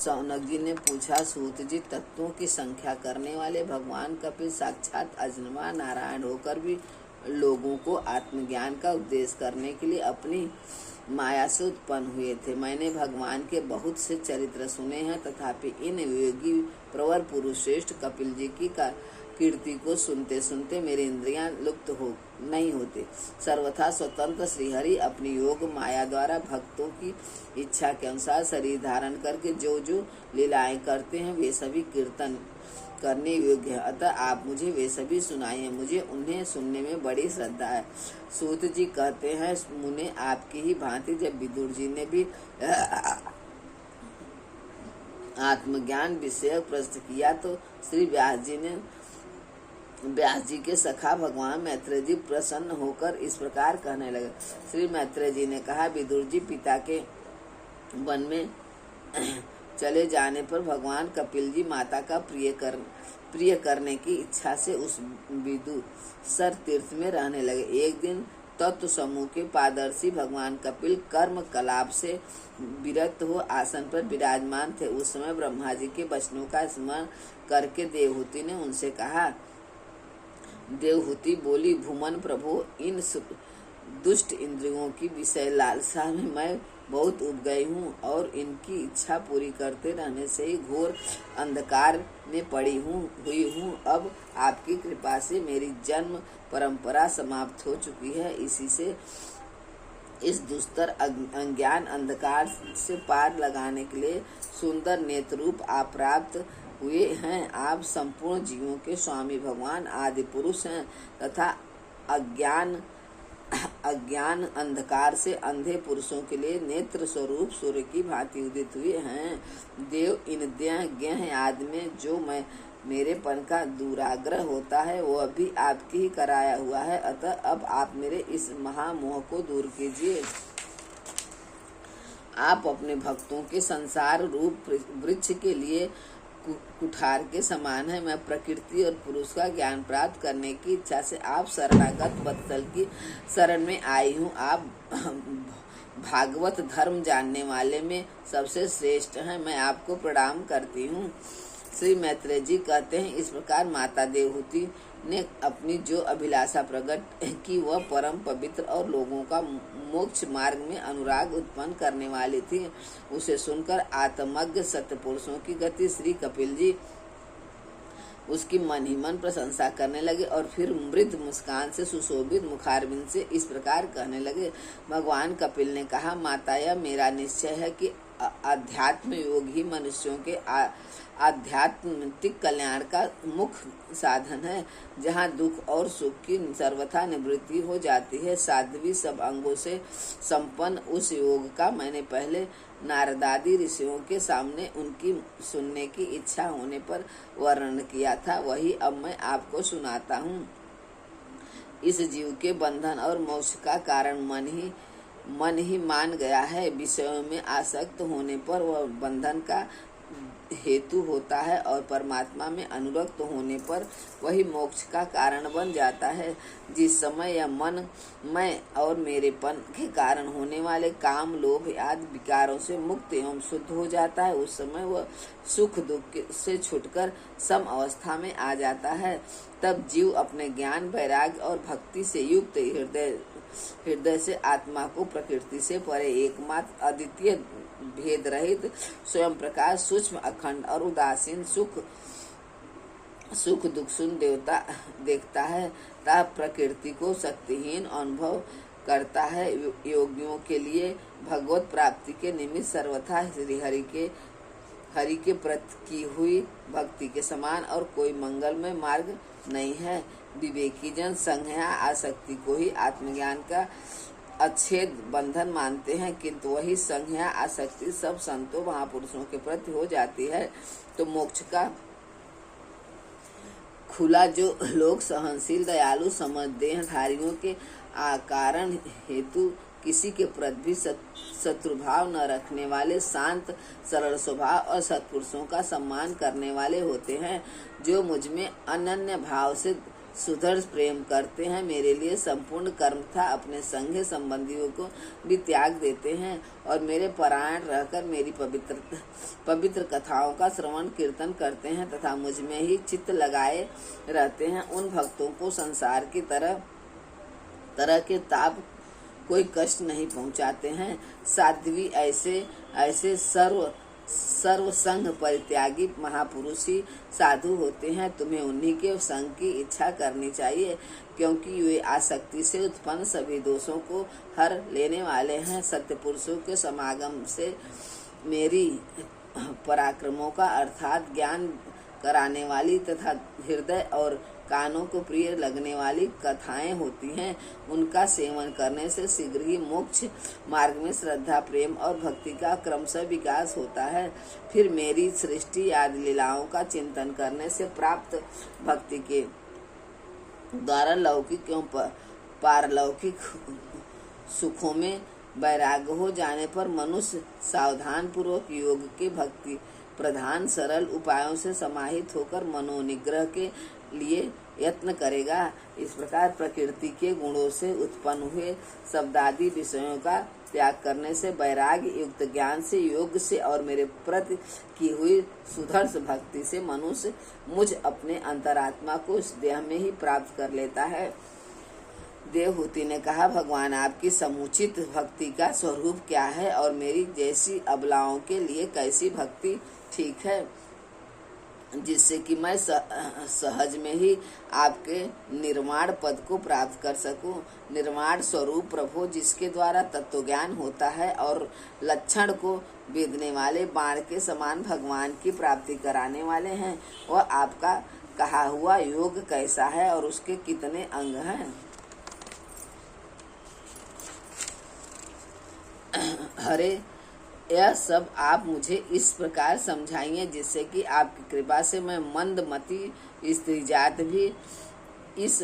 शौनक जी ने पूछा, सूत जी, तत्वों की संख्या करने वाले भगवान कपिल साक्षात अजन्मा नारायण होकर भी लोगों को आत्मज्ञान का उपदेश करने के लिए अपनी माया से उत्पन्न हुए थे। मैंने भगवान के बहुत से चरित्र सुने हैं, तथापि इन योगी प्रवर पुरुष श्रेष्ठ कपिल जी की कीर्ति को सुनते सुनते मेरी इंद्रियां लुप्त हो नहीं होते। सर्वथा स्वतंत्र श्रीहरि अपनी योग माया द्वारा भक्तों की इच्छा के अनुसार शरीर धारण करके जो जो लीलाएं करते हैं वे सभी कीर्तन करने योग्य है। अतः आप मुझे वे सभी सुनाइए, मुझे उन्हें सुनने में बड़ी श्रद्धा है। सूत जी कहते हैं, मुने आपकी ही भांति जब विदुर जी ने भी आत्मज्ञान विषय प्रश्न किया तो श्री व्यास जी के सखा भगवान मैत्रेय जी प्रसन्न होकर इस प्रकार कहने लगे। श्री मैत्रेय जी ने कहा, विदुर जी, पिता के वन में चले जाने पर भगवान कपिल जी माता का प्रिय करने की इच्छा से उस विदुसर तीर्थ में रहने लगे। एक दिन तत्व समूह के पादर्शी भगवान कपिल कर्म कलाप से विरक्त हो आसन पर विराजमान थे। उस समय ब्रह्मा जी के वचनों का स्मरण करके देवहूति ने उनसे कहा। देवहूति बोली, भूमन प्रभु, इन दुष्ट इंद्रियों की विषय लालसा में मैं बहुत उब गई हूँ और इनकी इच्छा पूरी करते रहने से ही घोर अंधकार में पड़ी हुई हूँ। अब आपकी कृपा से मेरी जन्म परंपरा समाप्त हो चुकी है। इसी से इस दुस्तर अज्ञान अंधकार से पार लगाने के लिए सुंदर नेत्ररूप आप प्राप्त हुए हैं। आप संपूर्ण जीवों के स्वामी भगवान आदि पुरुष हैं तथा अज्ञान अंधकार से अंधे पुरुषों के लिए नेत्र स्वरूप सूर्य की भांति उदित हुए हैं। देव, इन ज्ञ आदि में जो मेरेपन का दुराग्रह होता है वह भी आपकी ही कराया हुआ है। अतः अब आप मेरे इस महामोह को दूर कीजिए। आप अपने भक्तों के संसार रूप वृक्ष के लिए कुठार के समान है। मैं प्रकृति और पुरुष का ज्ञान प्राप्त करने की इच्छा से आप शरणागत वत्सल की शरण में आई हूँ। आप भागवत धर्म जानने वाले में सबसे श्रेष्ठ हैं। मैं आपको प्रणाम करती हूँ। श्री मैत्रेय जी कहते हैं, इस प्रकार माता देवहूति ने अपनी जो अभिलाषा प्रकट की वह परम पवित्र और लोगों का मोक्ष मार्ग में अनुराग उत्पन्न करने वाली थी। उसे सुनकर आत्मज्ञ सत्य पुरुषों की गति श्री कपिल जी उसकी मन ही मन प्रशंसा करने लगे और फिर मृद मुस्कान से सुशोभित मुखारबिंद से इस प्रकार कहने लगे। भगवान कपिल ने कहा, माता, यह मेरा निश्चय है कि अध्यात्म योग ही मनुष्यों के आध्यात्मिक कल्याण का मुख्य साधन है। जहाँ दुख और सुख की सर्वथा निवृत्ति हो जाती है। साध्वी सब अंगों से संपन्न उस योग का मैंने पहले नारदादि ऋषियों के सामने उनकी सुनने की इच्छा होने पर वर्णन किया था, वही अब मैं आपको सुनाता हूँ। इस जीव के बंधन और मोक्ष का कारण मन ही मान गया है। विषयों में आसक्त होने पर वह बंधन का हेतु होता है और परमात्मा में अनुरक्त होने पर वही मोक्ष का कारण बन जाता है। जिस समय यह मन, मैं और मेरेपन के कारण होने वाले काम, लोभ आदि विकारों से मुक्त एवं शुद्ध हो जाता है, उस समय वह सुख दुख से छुटकर सम अवस्था में आ जाता है। तब जीव अपने ज्ञान, वैराग्य और भक्ति से युक्त हृदय से आत्मा को प्रकृति से परे एकमात्र अद्वितीय भेद रहित स्वयं प्रकाश, सूक्ष्म, अखंड और उदासीन सुख दुख शून्य देखता है तथा प्रकृति को शक्तिहीन अनुभव करता है। योगियों के लिए भगवत प्राप्ति के निमित्त सर्वथा श्री हरि के प्रति की हुई भक्ति के समान और कोई मंगलमय मार्ग नहीं है। विवेकी जन संज्ञा आसक्ति को ही आत्मज्ञान का अच्छेद बंधन मानते हैं, किंतु वही संज्ञा आसक्ति सब संतों महापुरुषों के प्रति हो जाती है तो मोक्ष का खुला जो लोग सहनशील, दयालु, समझ, देहधारियों के कारण हेतु किसी के प्रति भी शत्रुभाव न रखने वाले, शांत, सरल स्वभाव और सत्पुरुषों का सम्मान करने वाले होते हैं। जो मुझ में अनन्य भाव से सुदृढ़ प्रेम करते हैं। मेरे लिए संपूर्ण कर्म था अपने संघ संबंधियों को भी त्याग देते हैं और मेरे परायण रहकर मेरी पवित्र कथाओं का श्रवण कीर्तन करते हैं तथा मुझ में ही चित्त लगाए रहते हैं। उन भक्तों को संसार की तरह के ताप कोई कष्ट नहीं पहुंचाते हैं। साध्वी ऐसे सर्व संग परित्यागी महापुरुष ही साधु होते हैं। तुम्हें उन्हीं के संग की इच्छा करनी चाहिए, क्योंकि वे आसक्ति से उत्पन्न सभी दोषों को हर लेने वाले हैं। सत्य पुरुषों के समागम से मेरी पराक्रमों का अर्थात ज्ञान कराने वाली तथा हृदय और कानों को प्रिय लगने वाली कथाएं होती हैं। उनका सेवन करने से शीघ्र ही मोक्ष मार्ग में श्रद्धा, प्रेम और भक्ति का क्रमशः विकास होता है। फिर मेरी सृष्टि आदि लीलाओं का चिंतन करने से प्राप्त भक्ति के द्वारा लौकिक एवं पारलौकिक सुखों में वैराग्य हो जाने पर मनुष्य सावधान पूर्वक योग के भक्ति प्रधान सरल उपायों से समाहित होकर मनोनिग्रह के लिए यत्न करेगा। इस प्रकार प्रकृति के गुणों से उत्पन्न हुए शब्दादि विषयों का त्याग करने से, वैराग्य युक्त ज्ञान से, योग से और मेरे प्रति की हुई सुदृढ़ भक्ति से मनुष्य मुझ अपने अंतरात्मा को इस देह में ही प्राप्त कर लेता है। देवहूति ने कहा, भगवान आपकी समुचित भक्ति का स्वरूप क्या है और मेरी जैसी अबलाओं के लिए कैसी भक्ति ठीक है, जिससे कि मैं सहज में ही आपके निर्माण पद को प्राप्त कर सकूं। निर्माण स्वरूप प्रभु, जिसके द्वारा तत्व ज्ञान होता है और लक्षण को वेदने वाले बाण के समान भगवान की प्राप्ति कराने वाले हैं, वह आपका कहा हुआ योग कैसा है और उसके कितने अंग हैं। हरे, यह सब आप मुझे इस प्रकार समझाइए जिससे कि आपकी कृपा से मैं मंदमती स्त्री जात भी इस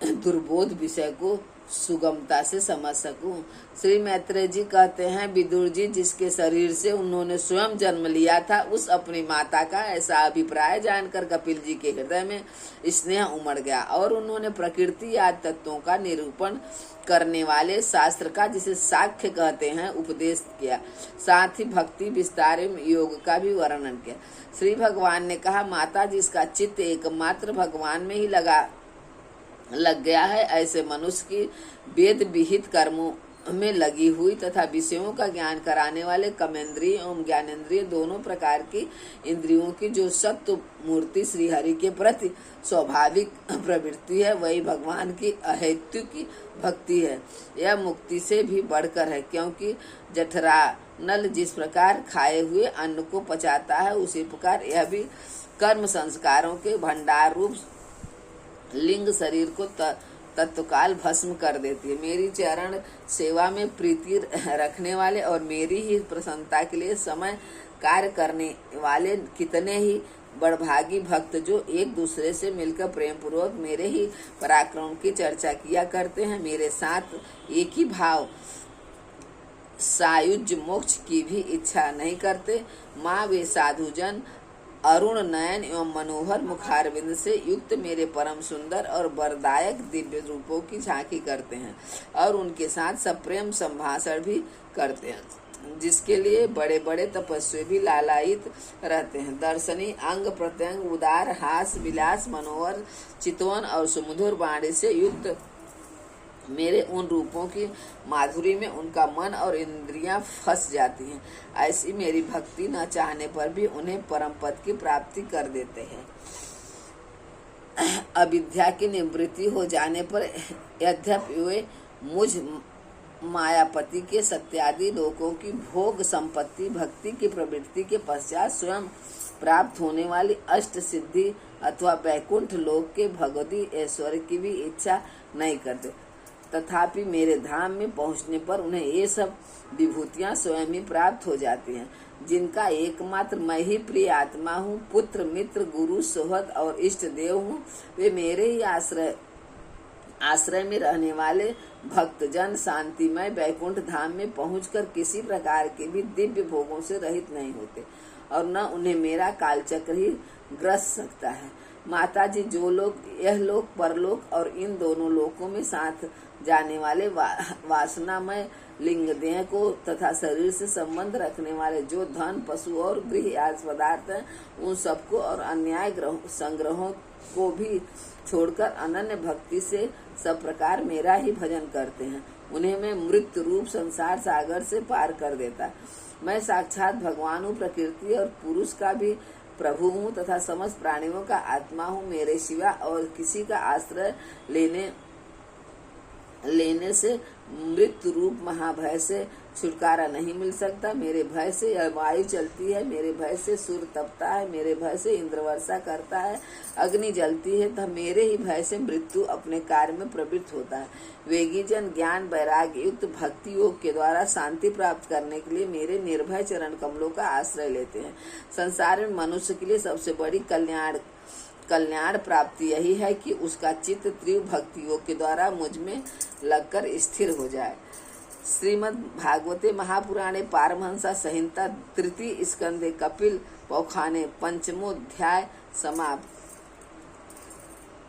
दुर्बोध विषय को सुगमता से समझ सकूं। श्री मैत्रेय जी कहते हैं, विदुर जी जिसके शरीर से उन्होंने स्वयं जन्म लिया था, उस अपनी माता का ऐसा अभिप्राय जानकर कपिल जी के हृदय में स्नेह उमड़ गया और उन्होंने प्रकृति आदि तत्वों का निरूपण करने वाले शास्त्र का, जिसे साख्य कहते हैं, उपदेश किया। साथ ही भक्ति विस्तार एवं योग का भी वर्णन किया। श्री भगवान ने कहा, माता जिसका चित्त एकमात्र भगवान में ही लग गया है, ऐसे मनुष्य की वेद विहित कर्मों में लगी हुई तथा विषयों का ज्ञान कराने वाले कर्मेंद्रिय एवं ज्ञानेंद्रिय दोनों प्रकार की इंद्रियों की जो सत्व मूर्ति श्री हरि के प्रति स्वाभाविक प्रवृत्ति है, वही भगवान की अहेतु की भक्ति है। यह मुक्ति से भी बढ़कर है, क्योंकि जठरानल जिस प्रकार खाए हुए अन्न को पचाता है, उसी प्रकार यह भी कर्म संस्कारों के भंडार रूप लिंग शरीर को तत्काल भस्म कर देती है। मेरी चरण सेवा में प्रीति रखने वाले और मेरी ही प्रसन्नता के लिए समय कार्य करने वाले कितने ही बड़भागी भक्त, जो एक दूसरे से मिलकर प्रेम पूर्वक मेरे ही पराक्रम की चर्चा किया करते हैं, मेरे साथ एक ही भाव सायुज्य मोक्ष की भी इच्छा नहीं करते। माँ, वे साधुजन अरुण नयन एवं मनोहर मुखारविंद से युक्त मेरे परम सुंदर और वरदायक दिव्य रूपों की झांकी करते हैं और उनके साथ सप्रेम संभाषण भी करते हैं, जिसके लिए बड़े बड़े तपस्वी भी लालायित रहते हैं। दर्शनी अंग प्रत्यंग उदार हास विलास मनोहर चितवन और सुमधुर वाणी से युक्त मेरे उन रूपों की माधुरी में उनका मन और इंद्रियां फंस जाती हैं। ऐसी मेरी भक्ति न चाहने पर भी उन्हें परम पद की प्राप्ति कर देते हैं। अविद्या की निवृत्ति हो जाने पर यद्यपि वे मुझ मायापति के सत्यादि लोकों की भोग संपत्ति भक्ति की प्रवृत्ति के पश्चात स्वयं प्राप्त होने वाली अष्ट सिद्धि अथवा वैकुंठ लोक के भगवती ऐश्वर्य की भी इच्छा नहीं करते, तथापि मेरे धाम में पहुंचने पर उन्हें ये सब विभूतियां स्वयं ही प्राप्त हो जाती हैं, जिनका एकमात्र मैं ही प्रिय आत्मा हूँ, पुत्र मित्र गुरु सोहद और इष्ट देव हूँ। वे मेरे ही आश्रय में रहने वाले भक्तजन शांतिमय वैकुंठ धाम में पहुंचकर किसी प्रकार के भी दिव्य भोगों से रहित नहीं होते और न उन्हें मेरा कालचक्र ही ग्रस सकता है। माता जी, जो लोग यह लोक परलोक और इन दोनों लोकों में साथ जाने वाले वासनामय लिंग देह को तथा शरीर से संबंध रखने वाले जो धन, पशु और गृह आदि पदार्थ हैं, उन सबको और अन्याय संग्रहों को भी छोड़कर अनन्य भक्ति से सब प्रकार मेरा ही भजन करते हैं, उन्हें मैं मृत्यु रूप संसार सागर से पार कर देता। मैं साक्षात भगवान हूँ, प्रकृति और पुरुष का भी प्रभु हूँ तथा समस्त प्राणियों का आत्मा हूँ। मेरे सिवा और किसी का आश्रय लेने से मृत्यु रूप महाभय से छुटकारा नहीं मिल सकता। मेरे भय से यह वायु चलती है, मेरे भय से सूर्य तपता है, मेरे भय से इंद्र वर्षा करता है, अग्नि जलती है, तथा मेरे ही भय से मृत्यु अपने कार्य में प्रवृत्त होता है। वेगी जन ज्ञान वैराग्य युक्त भक्ति योग के द्वारा शांति प्राप्त करने के लिए मेरे निर्भय चरण कमलों का आश्रय लेते हैं। संसार में मनुष्य के लिए सबसे बड़ी कल्याण प्राप्ति यही है कि उसका चित्त तीव्र भक्ति योग के द्वारा मुझ में लगकर स्थिर हो जाए। श्रीमद् भागवते महापुराणे पारमहंसा संहिता तृतीय स्कंदे कपिल पौखाने पंचमोध्याय समाप्त।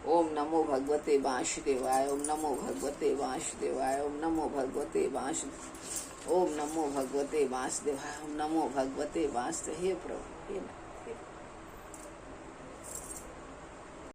ओम नमो भगवते वासुदेवाय, ओम नमो भगवते वासुदेवाय, ओम नमो भगवते वासुदेवाय, ओम नमो भगवते वासुदेवाय, ओम नमो भगवते वासुदेवाय। हे प्रभु, हे